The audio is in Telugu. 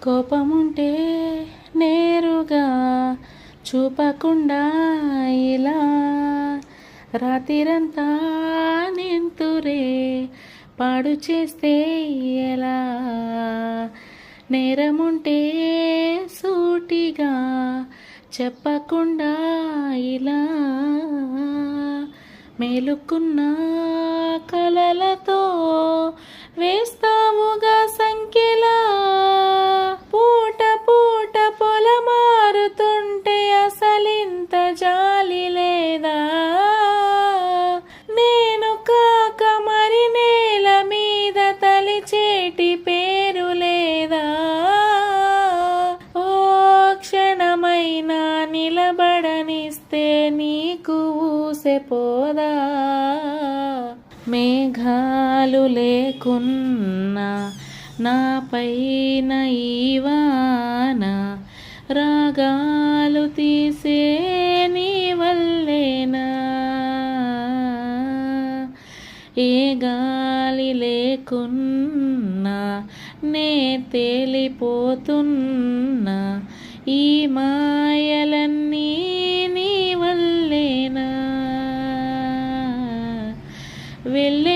కోపముంటే నేరుగా చూపకుండా ఇలా రాత్రిరంతా నింతురే పాడు చేస్తే ఎలా? నేరముంటే సూటిగా చెప్పకుండా ఇలా మేలుకున్న కలలతో వేస్తావుగా సంఖ్యలా పూట పూట పొలమారుతుంటే అసలింత జాలి లేదా? నేను కాక మరి నేల మీద తలిచేటి పేరు లేదా? ఓ క్షణమైనా నిలబడనిస్తే నీకు ఊసెపోదా? మేఘాలు లేకున్నా నా పైన ఈ వాన రాగాలు తీసే నీ వల్లేనా? ఏ గాలి లేకున్నా నే తేలిపోతున్నా ఈ మాయలన్నీ నీ వల్లేనా? వెళ్ళే